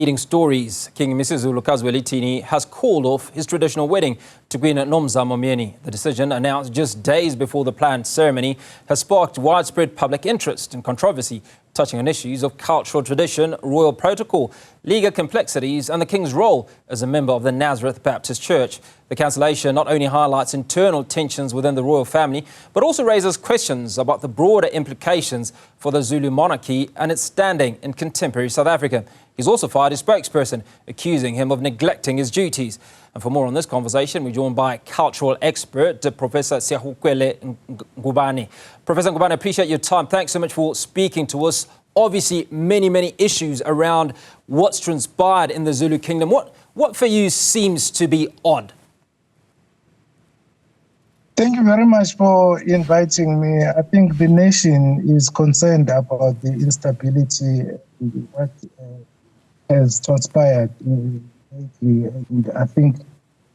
Eating stories, King Misuzulu has called off his traditional wedding to Queen Newzroom. The decision, announced just days before the planned ceremony, has sparked widespread public interest and controversy, touching on issues of cultural tradition, royal protocol, legal complexities and the King's role as a member of the Nazareth Baptist Church. The cancellation not only highlights internal tensions within the royal family, but also raises questions about the broader implications for the Zulu monarchy and its standing in contemporary South Africa. He's also fired his spokesperson, accusing him of neglecting his duties. And for more on this conversation, we're joined by cultural expert, Professor Sihawukele Ngubane. Professor Ngubane, I appreciate your time. Thanks so much for speaking to us. Obviously, many issues around what's transpired in the Zulu kingdom. What for you seems to be odd? Thank you very much for inviting me. I think the nation is concerned about the instability and what has transpired lately, and I think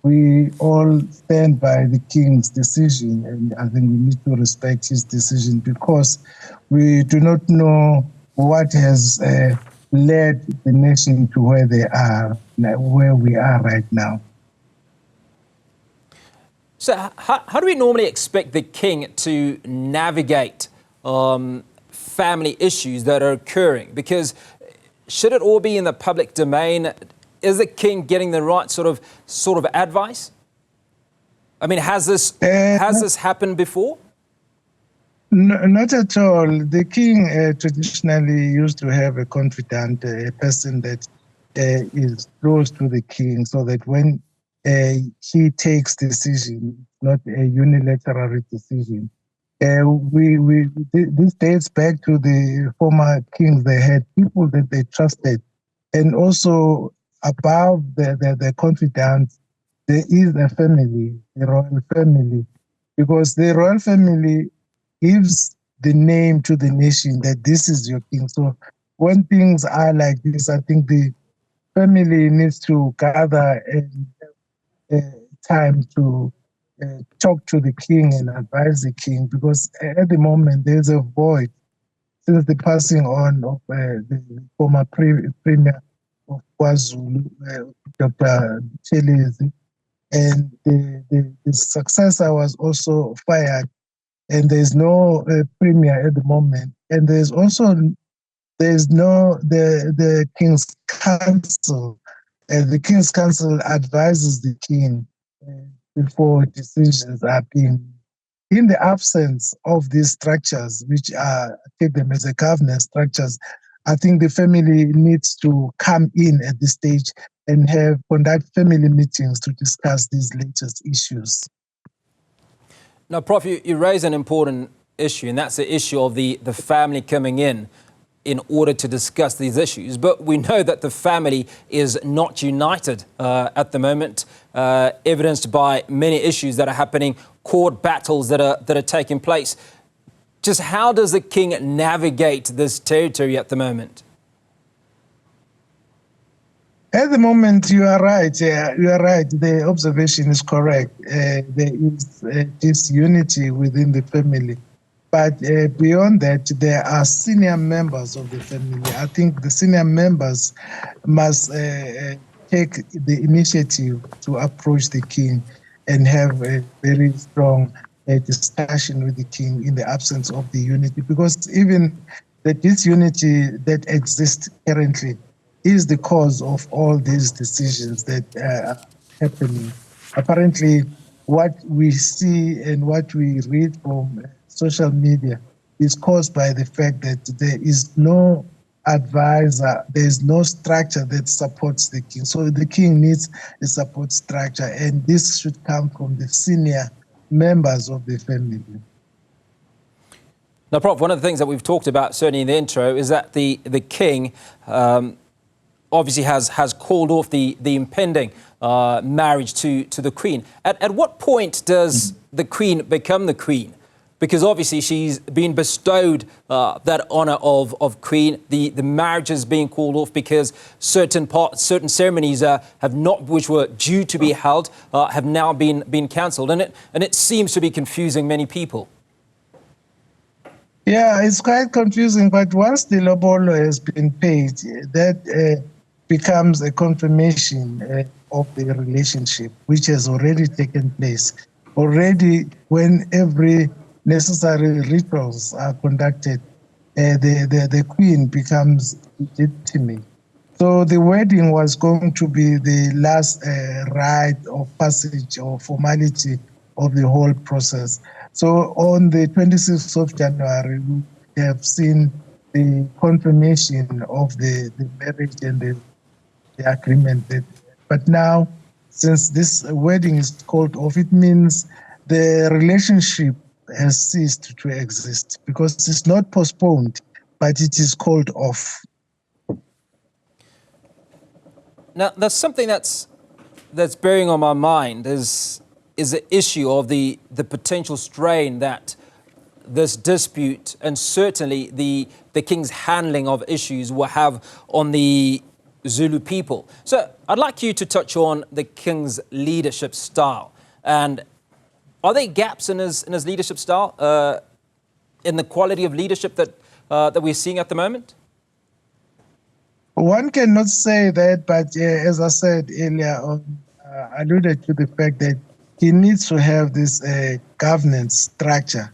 we all stand by the King's decision, and I think we need to respect his decision because we do not know what has led the nation to where they are, where we are right now. So how do we normally expect the King to navigate family issues that are occurring? Because should it all be in the public domain? Is the King getting the right sort of advice? I mean, has this happened before? No, not at all. The King traditionally used to have a confidant, a person that is close to the King, so that when he takes decision, not a unilateral decision. This dates back to the former kings. They had people that they trusted, and also above the confidants, there is a family, the royal family, because the royal family gives the name to the nation that this is your king. So when things are like this, I think the family needs to gather time to talk to the King and advise the King, because at the moment there's a void since the passing on of the former Premier of KwaZulu, Dr. Chelezi, and the successor was also fired, and there's no Premier at the moment, and there's no the King's Council. The King's Council advises the King before decisions are being. In the absence of these structures, which are, take them as a governance structures, I think the family needs to come in at this stage and conduct family meetings to discuss these latest issues. Now, Prof, you raise an important issue, and that's the issue of the family coming in order to discuss these issues. But we know that the family is not united at the moment, evidenced by many issues that are happening, court battles that are taking place. Just how does the King navigate this territory at the moment? At the moment, you are right. You are right. The observation is correct. There is disunity within the family. But beyond that, there are senior members of the family. I think the senior members must take the initiative to approach the King and have a very strong discussion with the King in the absence of the unity. Because even the disunity that exists currently is the cause of all these decisions that are happening. Apparently, what we see and what we read from social media is caused by the fact that there is no advisor, there is no structure that supports the King. So the King needs a support structure, and this should come from the senior members of the family. Now, Prof, one of the things that we've talked about, certainly in the intro, is that the King obviously has called off the impending marriage to the Queen. At what point does the Queen become the Queen? Because obviously she's been bestowed that honour of Queen. The marriage is being called off because certain ceremonies which were due to be held have now been cancelled, and it seems to be confusing many people. Yeah, it's quite confusing. But once the lobolo has been paid, that becomes a confirmation of the relationship, which has already taken place. Already, when every necessary rituals are conducted, the queen becomes legitimate. So the wedding was going to be the last rite of passage or formality of the whole process. So on the 26th of January, we have seen the confirmation of the marriage and the agreement. But now, since this wedding is called off, it means the relationship has ceased to exist because it's not postponed, but it is called off. Now, there's something that's bearing on my mind is the issue of the potential strain that this dispute and certainly the king's handling of issues will have on the Zulu people. So I'd like you to touch on the king's leadership style. And are there gaps in his leadership style, in the quality of leadership that we're seeing at the moment? One cannot say that, but as I said earlier on, alluded to the fact that he needs to have this governance structure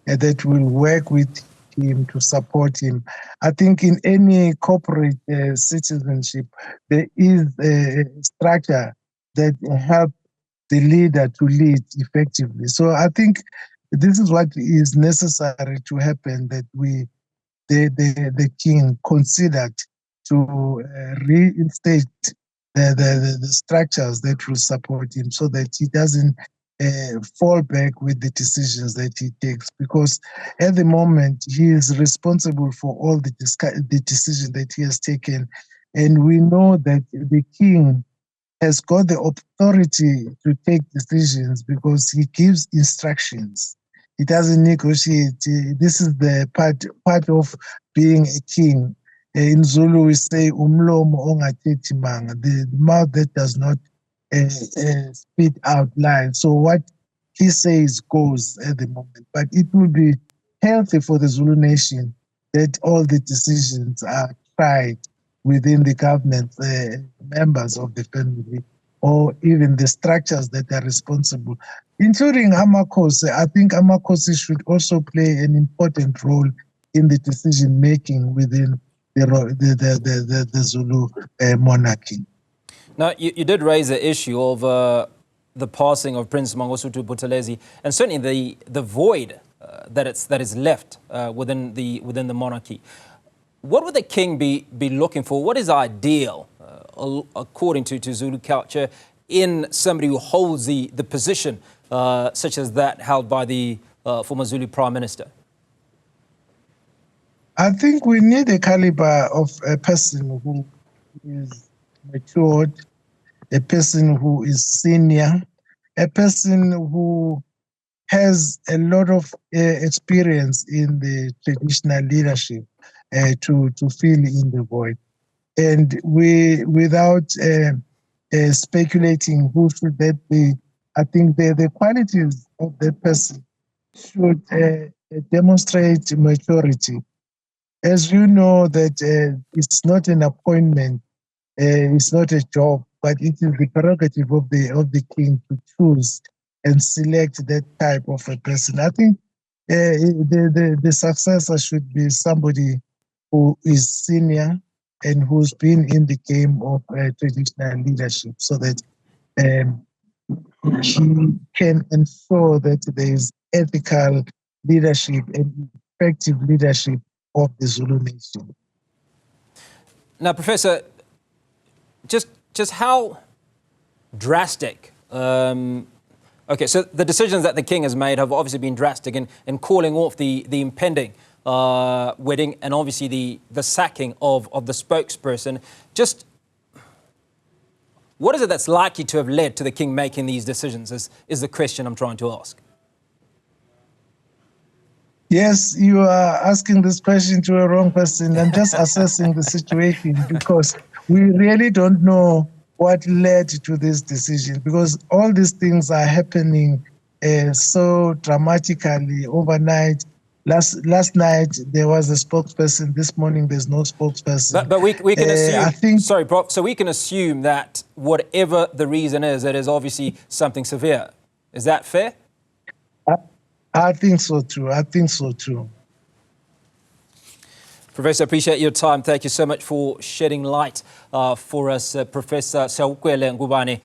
that will work with him to support him. I think in any corporate citizenship, there is a structure that helps the leader to lead effectively. So I think this is what is necessary to happen, that the king considered to reinstate the structures that will support him so that he doesn't fall back with the decisions that he takes, because at the moment he is responsible for all the decisions that he has taken. And we know that the king has got the authority to take decisions because he gives instructions. He doesn't negotiate. This is the part of being a king. In Zulu, we say umlomo ongathethi manga, the mouth that does not spit out lies. So what he says goes at the moment. But it will be healthy for the Zulu nation that all the decisions are tried within the government, members of the family, or even the structures that are responsible, including Amakosi. I think Amakosi should also play an important role in the decision making within the Zulu monarchy. Now, you did raise the issue of the passing of Prince Mangosuthu Buthelezi, and certainly the void that is left within the monarchy. What would the king be looking for? What is ideal, according to Zulu culture, in somebody who holds the position such as that held by the former Zulu Prime Minister? I think we need a caliber of a person who is matured, a person who is senior, a person who has a lot of experience in the traditional leadership to fill in the void. And without speculating who should that be, I think the qualities of the person should demonstrate maturity. As you know, that it's not an appointment, it's not a job, but it is the prerogative of the king to choose and select that type of a person. I think the successor should be somebody who is senior and who's been in the game of traditional leadership, so that he can ensure that there is ethical leadership and effective leadership of the Zulu nation. Now, Professor, just how drastic? Okay, so the decisions that the king has made have obviously been drastic in calling off the impending wedding, and obviously the sacking of the spokesperson. Just what is it that's likely to have led to the king making these decisions is the question I'm trying to ask. Yes, you are asking this question to a wrong person. I'm just assessing the situation because we really don't know what led to this decision, because all these things are happening so dramatically overnight. Last night there was a spokesperson. This morning there's no spokesperson. But we can assume. I think, sorry, Prof. So we can assume that whatever the reason is, it is obviously something severe. Is that fair? I think so too. I think so too. Professor, appreciate your time. Thank you so much for shedding light for us, Professor Sihawukele Ngubane.